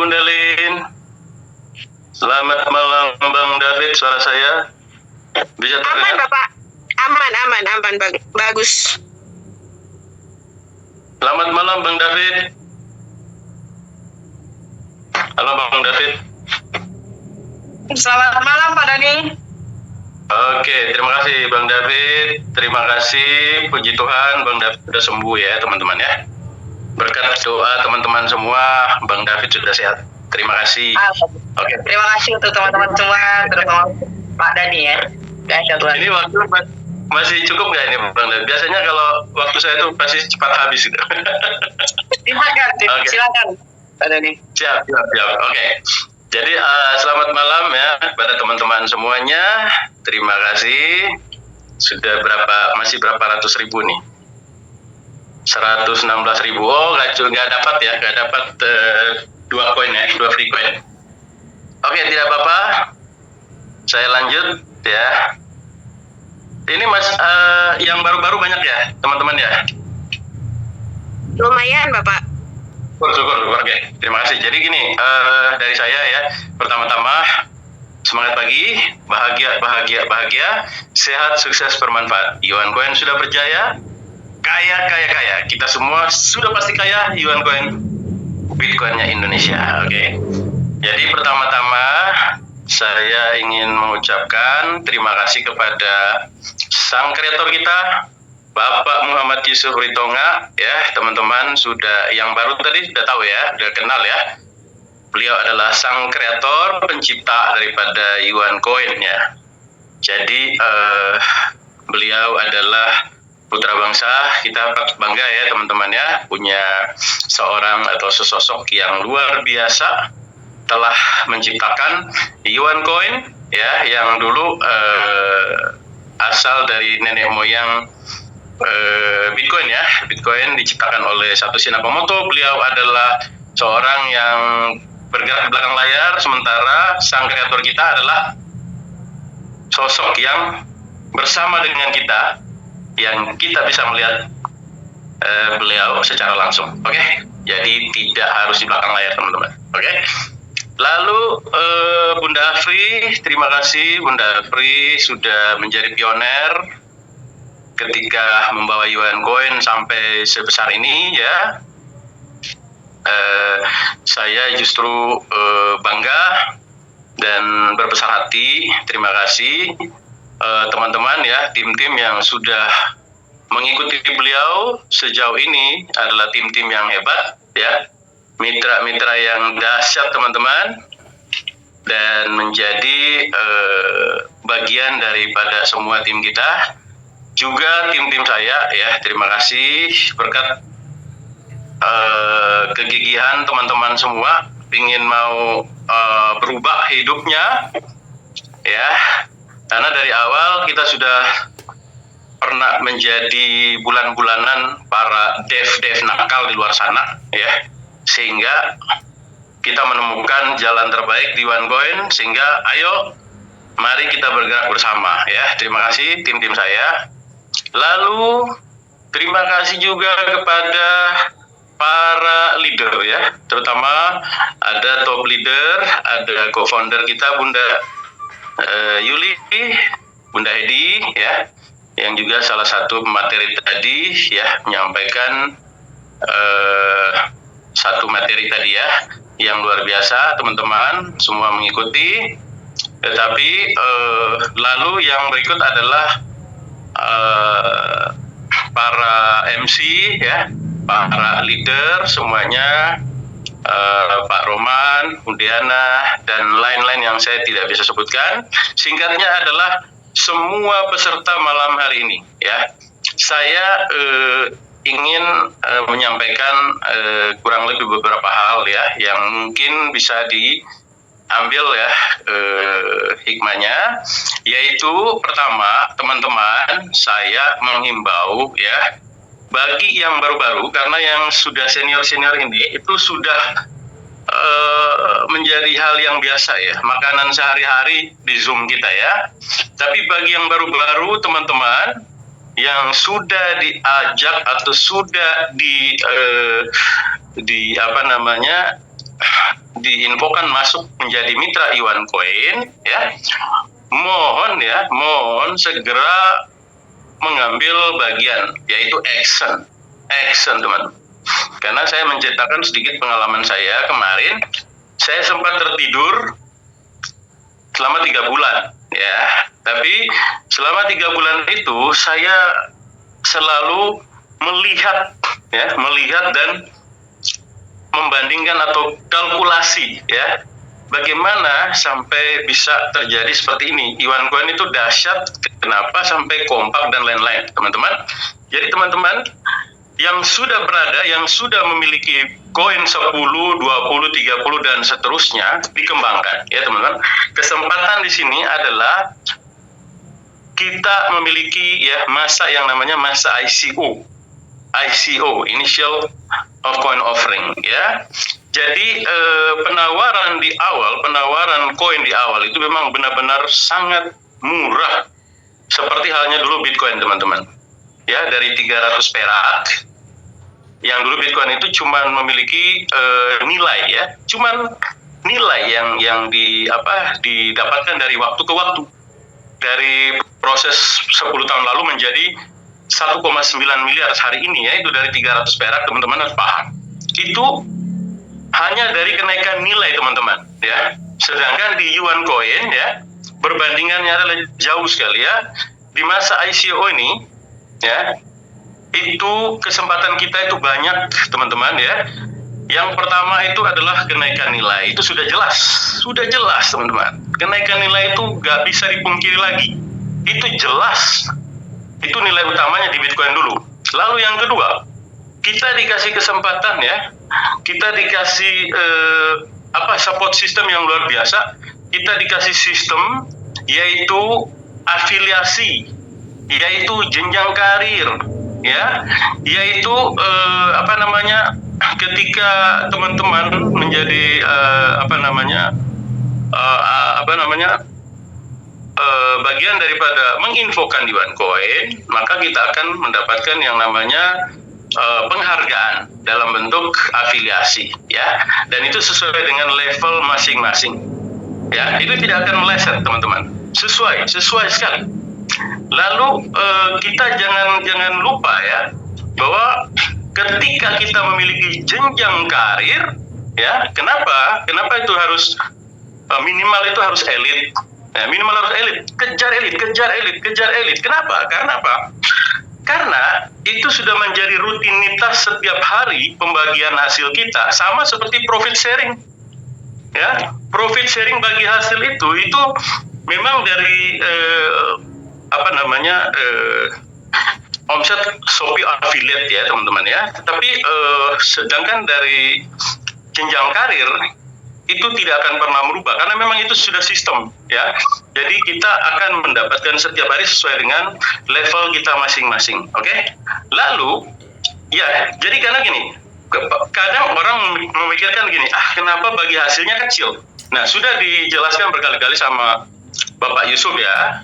Bunda Lin. Selamat malam Bang David, suara saya bisa terdengar? Aman Bapak, aman, bagus. Selamat malam Bang David. Halo Bang David. Selamat malam Pak Dani. Oke, terima kasih Bang David. Terima kasih, puji Tuhan Bang David sudah sembuh ya teman-teman ya. Berkat doa teman-teman semua, Bang David sudah sehat. Terima kasih. Oke. Terima kasih untuk teman-teman semua, terutama Pak Dani ya. Ini waktu masih cukup nggak ini Bang David? Biasanya kalau waktu saya itu pasti cepat habis gitu. Silakan Pak Dani. Siap. Oke. Jadi selamat malam ya pada teman-teman semuanya. Terima kasih. Sudah masih berapa ratus ribu nih? 116.000. Oh, nggak dapat 2 koin ya, 2 free coin. Oke, tidak apa-apa. Saya lanjut ya. Ini yang baru-baru banyak ya, teman-teman ya? Lumayan Bapak. Syukur. Oke, terima kasih. Jadi gini, dari saya ya. Pertama-tama, semangat pagi, bahagia, sehat, sukses, bermanfaat. Yuan Coin sudah berjaya, kaya. Kita semua sudah pasti kaya, Yuan Coin, Bitcoin-nya Indonesia. Oke. Jadi pertama-tama, saya ingin mengucapkan terima kasih kepada sang kreator kita, Bapak Muhammad Yusuf Ritonga ya, teman-teman yang baru tadi sudah tahu ya, sudah kenal ya. Beliau adalah sang kreator, pencipta daripada Yuan Coin ya. Jadi beliau adalah putra bangsa, kita bangga ya teman-teman ya, punya seorang atau sesosok yang luar biasa telah menciptakan Yuan Coin ya, yang dulu asal dari nenek moyang Bitcoin ya. Bitcoin diciptakan oleh Satoshi Nakamoto. Beliau adalah seorang yang bergerak di belakang layar, sementara sang kreator kita adalah sosok yang bersama dengan kita, yang kita bisa melihat beliau secara langsung. Oke? Jadi tidak harus di belakang layar teman-teman. Oke? Lalu Bunda Afri, terima kasih Bunda Afri sudah menjadi pioner ketika membawa Yuan Coin sampai sebesar ini ya. Saya justru bangga dan berbesar hati. Terima kasih teman-teman ya, tim-tim yang sudah mengikuti beliau sejauh ini adalah tim-tim yang hebat ya, mitra-mitra yang dahsyat teman-teman, dan menjadi bagian daripada semua tim kita. Juga tim-tim saya ya, terima kasih berkat kegigihan teman-teman semua ingin mau berubah hidupnya ya, karena dari awal kita sudah pernah menjadi bulan-bulanan para dev nakal di luar sana ya, sehingga kita menemukan jalan terbaik di Yuan Coin, sehingga ayo mari kita bergerak bersama ya. Terima kasih tim-tim saya. Lalu terima kasih juga kepada para leader ya, terutama ada top leader, ada co-founder kita Bunda Yuli, Bunda Hedi ya, yang juga salah satu materi tadi ya, menyampaikan satu materi tadi ya, yang luar biasa teman-teman semua mengikuti. Tetapi lalu yang berikut adalah para MC ya, para leader semuanya, Pak Roman, Undiana, dan lain-lain yang saya tidak bisa sebutkan. Singkatnya adalah semua peserta malam hari ini ya, saya ingin menyampaikan kurang lebih beberapa hal ya, yang mungkin bisa diambil ya hikmahnya, yaitu pertama, teman-teman, saya menghimbau ya, bagi yang baru-baru, karena yang sudah senior-senior ini itu sudah menjadi hal yang biasa ya, makanan sehari-hari di Zoom kita ya. Tapi bagi yang baru-baru, teman-teman yang sudah diajak atau sudah diinfokan masuk menjadi mitra Iwan Coin, ya, mohon segera mengambil bagian, yaitu action teman. Karena saya menceritakan sedikit pengalaman saya kemarin, saya sempat tertidur selama 3 bulan, ya. Tapi selama 3 bulan itu saya selalu melihat dan membandingkan atau kalkulasi, ya, bagaimana sampai bisa terjadi seperti ini. Iwan Coin itu dahsyat, kenapa sampai kompak dan lain-lain, teman-teman. Jadi teman-teman yang sudah berada, yang sudah memiliki koin 10, 20, 30 dan seterusnya dikembangkan, ya teman-teman. Kesempatan di sini adalah kita memiliki ya masa yang namanya masa ICO, Initial Coin Offering, ya. Jadi penawaran koin di awal itu memang benar-benar sangat murah, seperti halnya dulu Bitcoin, teman-teman. Ya, dari 300 perak, yang dulu Bitcoin itu cuma memiliki nilai, ya, cuman nilai yang didapatkan dari waktu ke waktu. Dari proses 10 tahun lalu menjadi 1,9 miliar hari ini, ya, itu dari 300 perak, teman-teman harus paham. Itu hanya dari kenaikan nilai, teman-teman, ya. Sedangkan di Yuan Coin, ya, perbandingannya adalah jauh sekali, ya. Di masa ICO ini, ya, itu kesempatan kita itu banyak, teman-teman, ya. Yang pertama itu adalah kenaikan nilai, itu sudah jelas, teman-teman. Kenaikan nilai itu nggak bisa dipungkiri lagi, itu jelas. Itu nilai utamanya di Bitcoin dulu. Lalu yang kedua, kita dikasih kesempatan, ya, kita dikasih support system yang luar biasa. Kita dikasih sistem yaitu afiliasi, yaitu jenjang karir, ya, yaitu ketika teman-teman menjadi bagian daripada menginfokan di Iwan Coin, maka kita akan mendapatkan yang namanya penghargaan dalam bentuk afiliasi, ya, dan itu sesuai dengan level masing-masing, ya, itu tidak akan meleset, teman-teman, sesuai sekali. Lalu kita jangan lupa, ya, bahwa ketika kita memiliki jenjang karir, ya, kenapa itu harus minimal itu harus elit. Ya, minimal harus elit, kejar elit. Kenapa? Karena apa? Karena itu sudah menjadi rutinitas setiap hari pembagian hasil kita, sama seperti profit sharing. Ya, profit sharing bagi hasil itu memang dari omset Shopee affiliate, ya, teman-teman, ya. Tapi sedangkan dari jenjang karir itu tidak akan pernah merubah karena memang itu sudah sistem, ya. Jadi kita akan mendapatkan setiap hari sesuai dengan level kita masing-masing, oke? Lalu, ya, jadi karena gini, kadang orang memikirkan gini, kenapa bagi hasilnya kecil? Nah, sudah dijelaskan berkali-kali sama Bapak Yusuf, ya,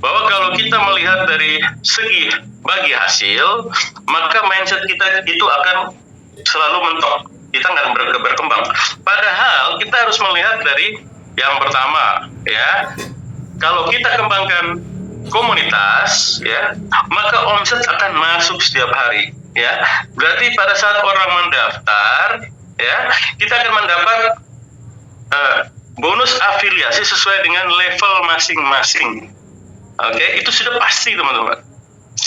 bahwa kalau kita melihat dari segi bagi hasil, maka mindset kita itu akan selalu mentok. Kita nggak berkembang. Padahal kita harus melihat dari yang pertama, ya, kalau kita kembangkan komunitas, ya, maka omset akan masuk setiap hari, ya. Berarti pada saat orang mendaftar, ya, kita akan mendapat bonus afiliasi sesuai dengan level masing-masing. Oke, itu sudah pasti, teman-teman.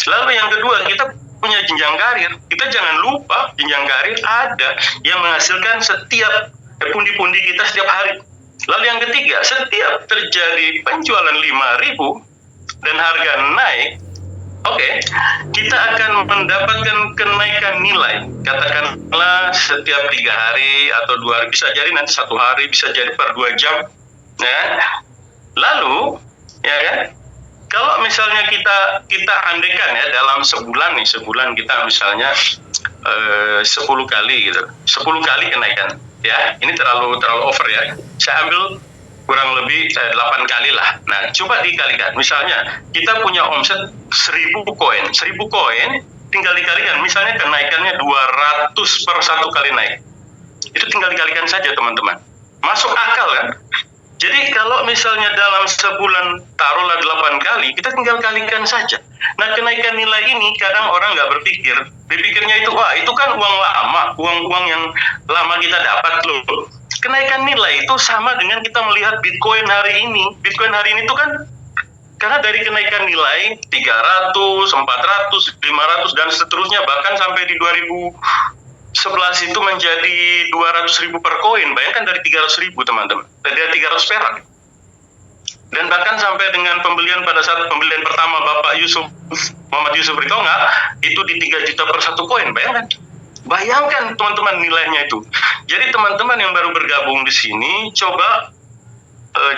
Lalu yang kedua, kita punya jenjang karir. Kita jangan lupa jenjang karir ada yang menghasilkan setiap pundi-pundi kita setiap hari. Lalu yang ketiga, setiap terjadi penjualan 5.000 dan harga naik, oke, kita akan mendapatkan kenaikan nilai. Katakanlah setiap 3 hari atau 2 hari, bisa jadi nanti 1 hari, bisa jadi per 2 jam, ya. Lalu, ya kan, kalau misalnya kita andaikan, ya, dalam sebulan kita misalnya 10 kali gitu, 10 kali kenaikan, ya, ini terlalu over, ya. Saya ambil kurang lebih 8 kali lah. Nah, coba dikalikan. Misalnya kita punya omset 1.000 koin, tinggal dikalikan. Misalnya kenaikannya 200 per 1 kali naik. Itu tinggal dikalikan saja, teman-teman. Masuk akal kan? Jadi kalau misalnya dalam sebulan taruhlah 8 kali, kita tinggal kalikan saja. Nah, kenaikan nilai ini kadang orang nggak berpikir. Dipikirnya itu, wah itu kan uang lama, uang yang lama kita dapat loh. Kenaikan nilai itu sama dengan kita melihat Bitcoin hari ini. Bitcoin hari ini itu kan karena dari kenaikan nilai 300, 400, 500 dan seterusnya, bahkan sampai di 2011 itu menjadi 200.000 per koin. Bayangkan dari 300.000 teman-teman, dari 300 perak. Dan bahkan sampai dengan pembelian pada saat pembelian pertama Bapak Muhammad Yusuf Ritonga itu di 3 juta per satu koin. Bayangkan teman-teman nilainya itu. Jadi teman-teman yang baru bergabung di sini, coba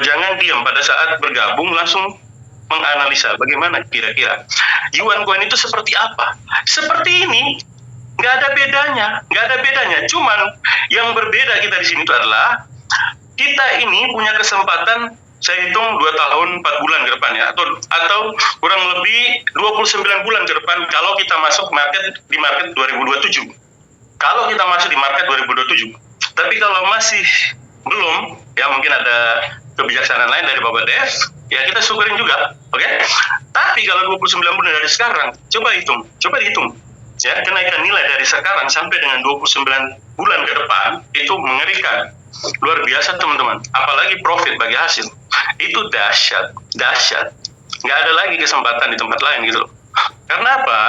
jangan diam pada saat bergabung, langsung menganalisa bagaimana kira-kira Yuan Coin itu seperti apa. Seperti ini, nggak ada bedanya. Cuman yang berbeda kita di sini itu adalah kita ini punya kesempatan, saya hitung 2 tahun 4 bulan ke depan ya, atau kurang lebih 29 bulan ke depan kalau kita masuk di market 2027. Kalau kita masuk di market 2027. Tapi kalau masih belum, ya mungkin ada kebijaksanaan lain dari Bapak Dev, ya kita syukurin juga, oke? Tapi kalau 29 bulan dari sekarang, coba dihitung. Ya, kenaikan nilai dari sekarang sampai dengan 29 bulan ke depan, itu mengerikan. Luar biasa teman-teman, apalagi profit bagi hasil. Itu dahsyat. Nggak ada lagi kesempatan di tempat lain gitu loh. Karena apa?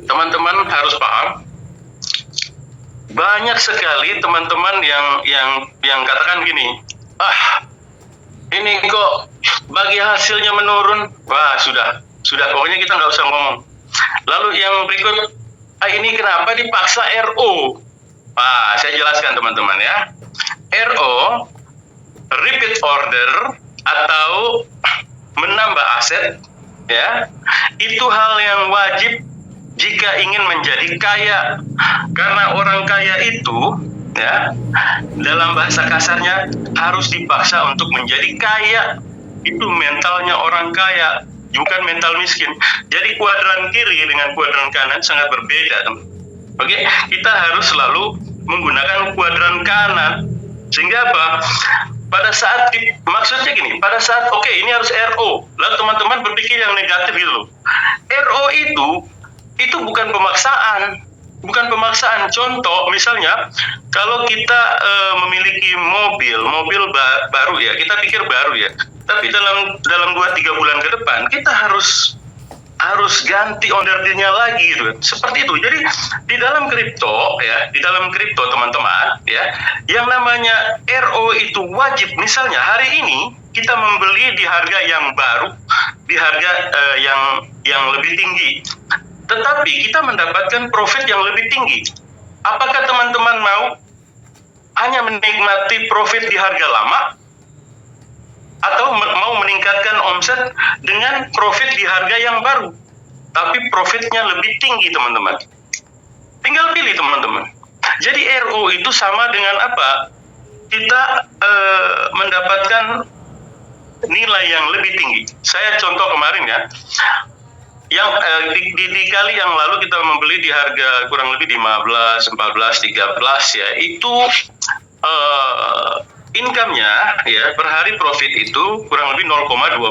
Teman-teman harus paham, banyak sekali teman-teman yang katakan gini, ini kok bagi hasilnya menurun, wah sudah pokoknya kita nggak usah ngomong. Lalu yang berikut, ini kenapa dipaksa RO? Saya jelaskan teman-teman ya. RO, repeat order atau menambah aset, ya, itu hal yang wajib jika ingin menjadi kaya. Karena orang kaya itu, ya, dalam bahasa kasarnya harus dipaksa untuk menjadi kaya. Itu mentalnya orang kaya, bukan mental miskin. Jadi kuadran kiri dengan kuadran kanan sangat berbeda, teman. Oke, kita harus selalu menggunakan kuadran kanan. Sehingga apa? Pada saat maksudnya gini, pada saat ini harus RO, lalu teman-teman berpikir yang negatif gitu loh. RO itu bukan pemaksaan. Contoh misalnya, kalau kita memiliki mobil baru ya, kita pikir baru ya, tapi dalam 2-3 bulan ke depan kita harus ganti owner-nya lagi gitu. Seperti itu. Jadi di dalam kripto teman-teman ya, yang namanya RO itu wajib. Misalnya hari ini kita membeli di harga yang baru, di harga yang lebih tinggi, tetapi kita mendapatkan profit yang lebih tinggi. Apakah teman-teman mau hanya menikmati profit di harga lama, atau mau meningkatkan omset dengan profit di harga yang baru, tapi profitnya lebih tinggi, teman-teman? Tinggal pilih, teman-teman. Jadi RO itu sama dengan apa? Kita mendapatkan nilai yang lebih tinggi. Saya contoh kemarin ya, yang di kali yang lalu kita membeli di harga kurang lebih 15, 14, 13 ya, itu income-nya ya per hari profit itu kurang lebih 0,12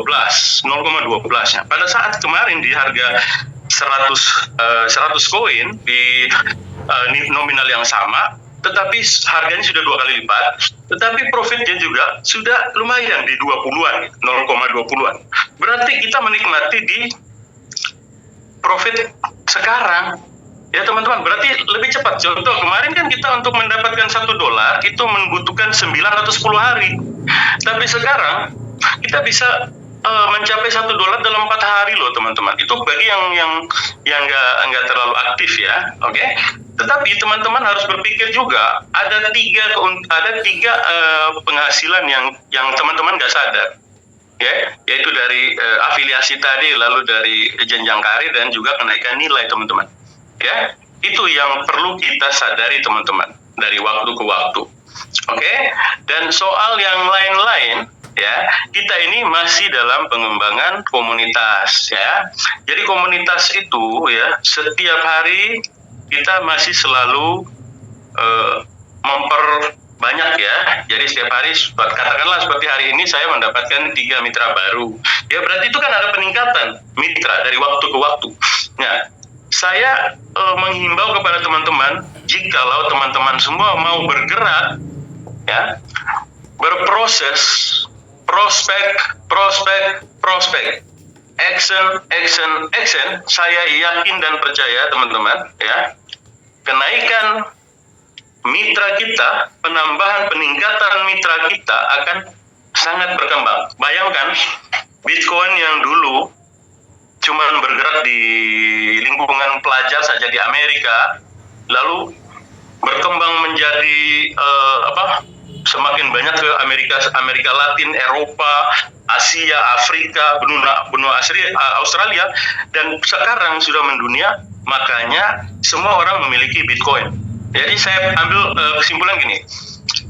ya. Pada saat kemarin di harga 100 koin di nominal yang sama, tetapi harganya sudah 2 kali lipat, tetapi profitnya juga sudah lumayan di 20-an, 0,20-an. Berarti kita menikmati di profit sekarang ya teman-teman, berarti lebih cepat. Contoh kemarin kan kita untuk mendapatkan $1 itu membutuhkan 910 hari, tapi sekarang kita bisa mencapai $1 dalam 4 hari loh teman-teman. Itu bagi yang nggak terlalu aktif ya, oke? Tetapi teman-teman harus berpikir juga ada tiga penghasilan yang teman-teman nggak sadar, ya, yaitu dari afiliasi tadi, lalu dari jenjang karir, dan juga kenaikan nilai, teman-teman. Ya, itu yang perlu kita sadari, teman-teman, dari waktu ke waktu. Oke? Dan soal yang lain-lain, ya, kita ini masih dalam pengembangan komunitas, ya. Jadi komunitas itu, ya, setiap hari kita masih selalu banyak ya. Jadi setiap hari, katakanlah seperti hari ini saya mendapatkan 3 mitra baru. Ya berarti itu kan ada peningkatan mitra dari waktu ke waktu. Nah, saya menghimbau kepada teman-teman, jikalau teman-teman semua mau bergerak, ya, berproses, prospek, action, saya yakin dan percaya teman-teman, ya, kenaikan mitra kita, peningkatan mitra kita akan sangat berkembang. Bayangkan, Bitcoin yang dulu cuman bergerak di lingkungan pelajar saja di Amerika, lalu berkembang menjadi semakin banyak ke Amerika Latin, Eropa, Asia, Afrika, benua Australia, dan sekarang sudah mendunia. Makanya semua orang memiliki Bitcoin. Jadi saya ambil kesimpulan gini,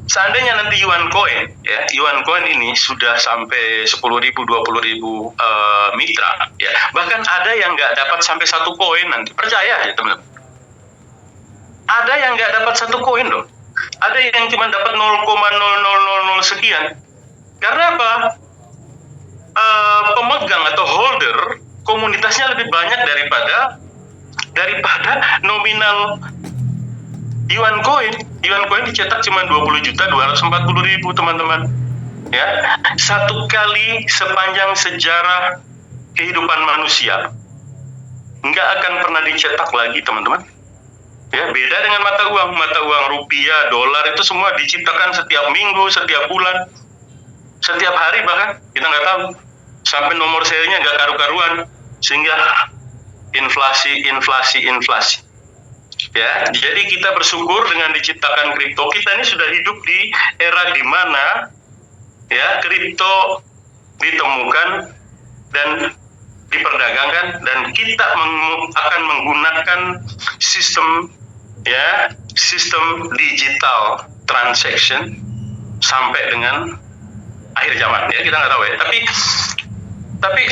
seandainya nanti Yuan Coin ini sudah sampai 10.000, 20.000 mitra, ya, bahkan ada yang nggak dapat sampai 1 koin nanti, percaya ya teman-teman. Ada yang nggak dapat 1 koin loh. Ada yang cuma dapat 0,0000 sekian. Karena apa? Pemegang atau holder komunitasnya lebih banyak daripada nominal Yuan Coin. Yuan Coin dicetak cuma 20.240.000 teman-teman. Ya, 1 kali sepanjang sejarah kehidupan manusia nggak akan pernah dicetak lagi teman-teman. Ya, beda dengan mata uang rupiah, dolar itu semua diciptakan setiap minggu, setiap bulan, setiap hari, bahkan kita nggak tahu, sampai nomor serinya nggak karu-karuan, sehingga inflasi. Ya, jadi kita bersyukur dengan diciptakan kripto. Kita ini sudah hidup di era di mana ya kripto ditemukan dan diperdagangkan, dan kita akan menggunakan sistem digital transaction sampai dengan akhir zaman, ya, kita nggak tahu ya. Tapi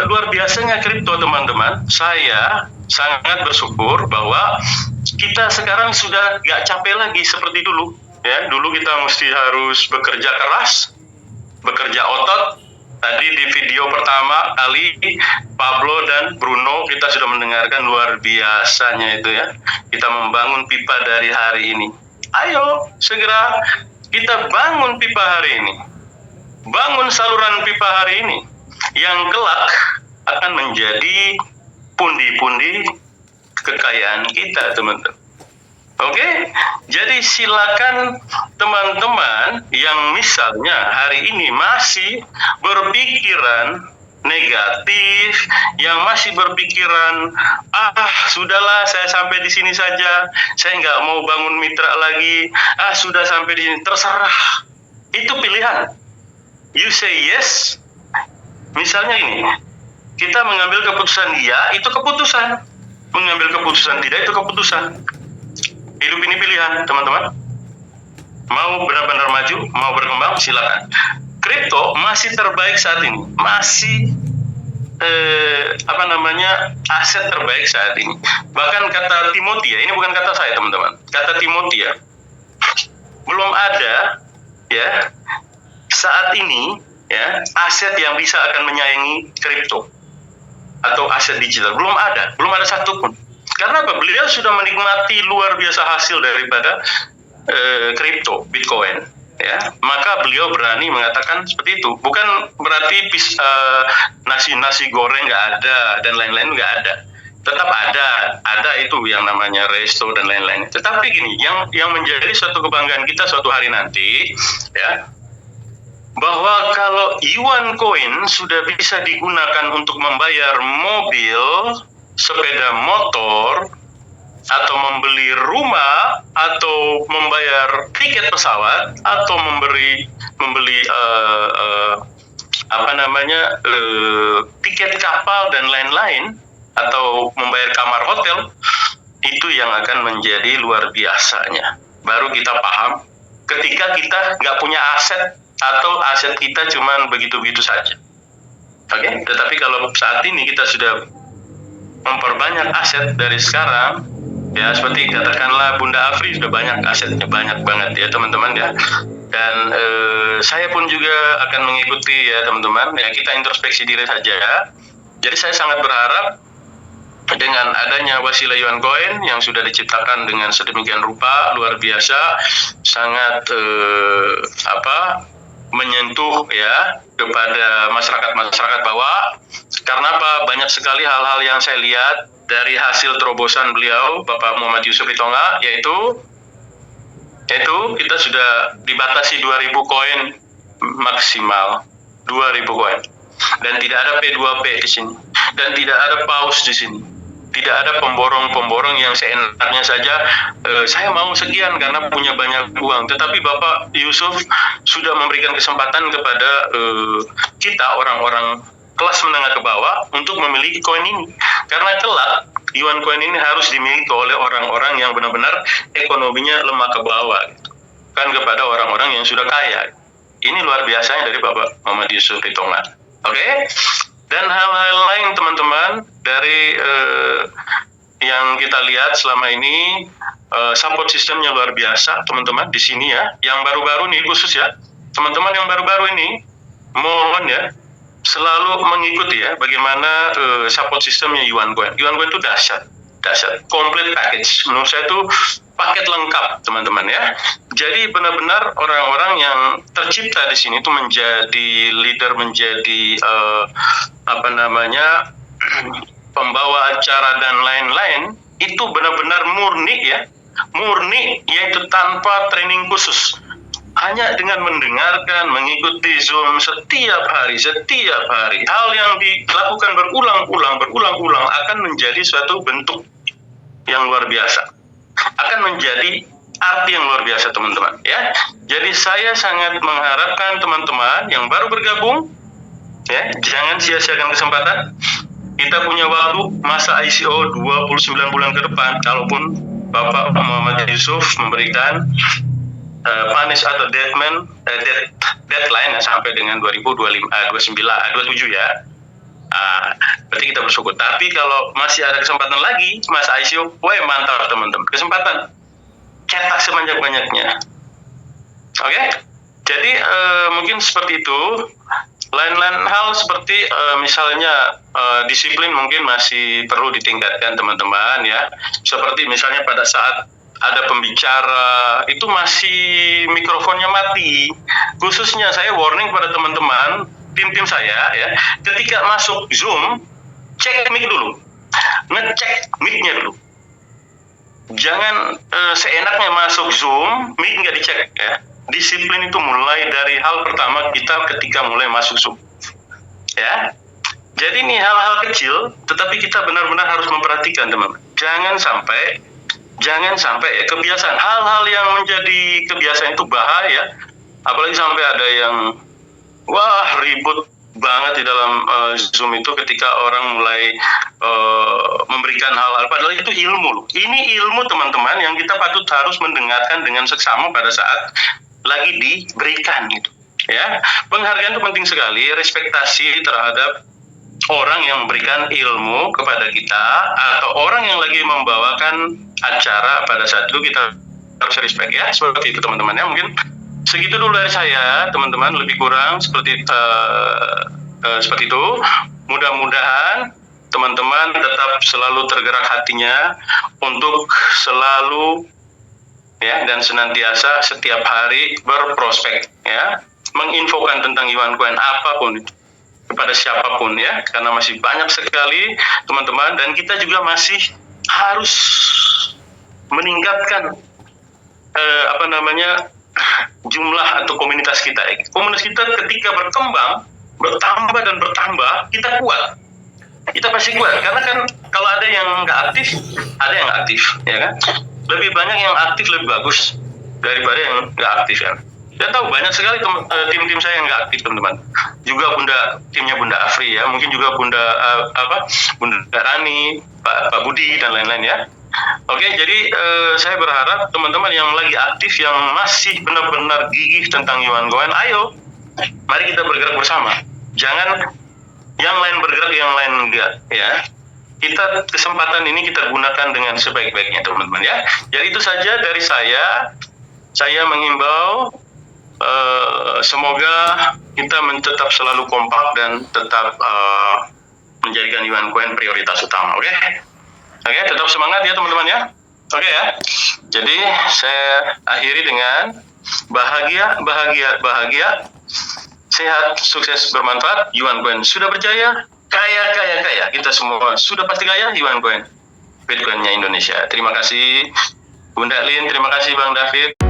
luar biasanya kripto teman-teman. Saya sangat bersyukur bahwa kita sekarang sudah nggak capek lagi seperti dulu, ya. Dulu kita mesti harus bekerja keras, bekerja otot. Tadi di video pertama kali Pablo dan Bruno kita sudah mendengarkan luar biasanya itu, ya. Kita membangun pipa dari hari ini. Ayo segera kita bangun pipa hari ini. Bangun saluran pipa hari ini yang kelak akan menjadi pundi-pundi kekayaan kita, teman-teman. Oke, jadi silakan teman-teman yang misalnya hari ini masih berpikiran negatif, yang masih berpikiran, sudahlah saya sampai di sini saja, saya nggak mau bangun mitra lagi, sudah sampai di sini, terserah, itu pilihan. You say yes, misalnya ini, kita mengambil keputusan ya, itu keputusan, mengambil keputusan tidak, itu keputusan. Hidup ini pilihan, teman-teman. Mau benar-benar maju, mau berkembang, silakan. Kripto masih terbaik saat ini, masih aset terbaik saat ini. Bahkan kata Timothy, ya, ini bukan kata saya teman-teman, kata Timothy, ya, belum ada ya saat ini ya aset yang bisa akan menyaingi kripto atau aset digital, belum ada satupun. Karena apa? Beliau sudah menikmati luar biasa hasil daripada kripto, Bitcoin, ya. Maka beliau berani mengatakan seperti itu. Bukan berarti nasi goreng nggak ada dan lain-lain nggak ada. Tetap ada itu yang namanya resto dan lain-lain. Tetapi gini, yang menjadi suatu kebanggaan kita suatu hari nanti, ya, bahwa kalau Yuan Coin sudah bisa digunakan untuk membayar mobil, sepeda motor, atau membeli rumah, atau membayar tiket pesawat, atau membeli tiket kapal dan lain-lain, atau membayar kamar hotel, itu yang akan menjadi luar biasanya. Baru kita paham ketika kita nggak punya aset, atau aset kita cuman begitu-begitu saja. Oke, tetapi kalau saat ini kita sudah memperbanyak aset dari sekarang, Ya seperti katakanlah Bunda Afri sudah banyak asetnya, banyak banget ya teman-teman ya. Dan saya pun juga akan mengikuti ya teman-teman ya, kita introspeksi diri saja. Jadi saya sangat berharap dengan adanya wasilah Yuan Coin yang sudah diciptakan dengan sedemikian rupa luar biasa, sangat menyentuh ya kepada masyarakat bawah. Karena apa? Banyak sekali hal-hal yang saya lihat dari hasil terobosan beliau Bapak Muhammad Yusuf Ritonga, yaitu kita sudah dibatasi 2.000 koin maksimal, 2.000 koin, dan tidak ada P2P di sini, dan tidak ada paus di sini, tidak ada pemborong-pemborong yang seenaknya saja saya mau sekian karena punya banyak uang. Tetapi Bapak Yusuf sudah memberikan kesempatan kepada kita orang-orang kelas menengah ke bawah untuk memiliki koin ini, karena kelak Yuan Coin ini harus dimiliki oleh orang-orang yang benar-benar ekonominya lemah ke bawah, gitu. Kan kepada orang-orang yang sudah kaya. Ini luar biasanya dari Bapak Muhammad Yusuf Ritonga. Oke? Dan hal-hal lain teman-teman dari yang kita lihat selama ini, support sistemnya luar biasa teman-teman di sini ya. Yang baru-baru nih khusus ya, teman-teman yang baru-baru ini mohon ya selalu mengikuti ya bagaimana support sistemnya Yuan Coin. Yuan Coin itu dahsyat, complete package. Menurut saya itu paket lengkap teman-teman ya. Jadi benar-benar orang-orang yang tercipta di sini itu menjadi leader, menjadi pembawa acara dan lain-lain, itu benar-benar murni ya, yaitu tanpa training khusus. Hanya dengan mendengarkan, mengikuti Zoom setiap hari, hal yang dilakukan berulang-ulang akan menjadi suatu bentuk yang luar biasa, akan menjadi arti yang luar biasa teman-teman ya. Jadi saya sangat mengharapkan teman-teman yang baru bergabung ya, jangan sia-siakan kesempatan. Kita punya waktu masa ICO 29 bulan ke depan, kalaupun Bapak Muhammad Yusuf memberikan punish atau deadline sampai dengan 2027 ya. Berarti kita bersyukur. Tapi kalau masih ada kesempatan lagi masa ICO, mantap teman-teman. Kesempatan cetak sebanyak-banyaknya. Oke? Jadi mungkin seperti itu. Lain-lain hal seperti misalnya disiplin mungkin masih perlu ditingkatkan teman-teman ya. Seperti misalnya pada saat ada pembicara itu masih mikrofonnya mati. Khususnya saya warning pada teman-teman tim saya ya, ketika masuk Zoom cek mic dulu, ngecek mic-nya dulu. Jangan seenaknya masuk Zoom mic nggak dicek ya. Disiplin itu mulai dari hal pertama kita ketika mulai masuk Zoom ya. Jadi ini hal-hal kecil tetapi kita benar-benar harus memperhatikan teman-teman. Jangan sampai kebiasaan, hal-hal yang menjadi kebiasaan itu bahaya. Apalagi sampai ada yang ribut banget di dalam Zoom itu ketika orang mulai memberikan hal-hal, padahal itu ilmu loh. Ini ilmu teman-teman yang kita patut harus mendengarkan dengan seksama pada saat lagi diberikan gitu ya. Penghargaan itu penting sekali, respektasi terhadap orang yang memberikan ilmu kepada kita atau orang yang lagi membawakan acara pada saat itu, kita harus respect ya. Seperti itu teman-teman ya. Mungkin segitu dulu dari saya teman-teman, lebih kurang seperti itu. Mudah-mudahan teman-teman tetap selalu tergerak hatinya untuk selalu ya dan senantiasa setiap hari berprospek ya, menginfokan tentang Yuan Coin apapun itu kepada siapapun ya, karena masih banyak sekali teman-teman, dan kita juga masih harus meningkatkan jumlah atau komunitas kita. Komunitas kita ketika bertambah, kita kuat. Kita pasti kuat, karena kan kalau ada yang nggak aktif, ada yang aktif, ya kan? Lebih banyak yang aktif lebih bagus daripada yang nggak aktif ya. Saya tahu banyak sekali tim-tim saya yang nggak aktif teman-teman. Juga timnya Bunda Afri ya, mungkin juga Bunda Rani, Pak Budi dan lain-lain ya. Oke, jadi saya berharap teman-teman yang lagi aktif, yang masih benar-benar gigih tentang Yuan Coin, ayo, mari kita bergerak bersama. Jangan yang lain bergerak, yang lain enggak ya. kesempatan ini kita gunakan dengan sebaik-baiknya teman-teman ya. Jadi itu saja dari saya. Saya menghimbau semoga kita tetap selalu kompak dan tetap menjadikan Yuan Coin prioritas utama. Oke, tetap semangat ya teman-teman ya. Oke ya. Jadi saya akhiri dengan bahagia, sehat, sukses, bermanfaat. Yuan Coin sudah berjaya, kaya. Kita semua sudah pasti kaya. Yuan Coin, Bitcoinnya Indonesia. Terima kasih Bunda Lin, terima kasih Bang David.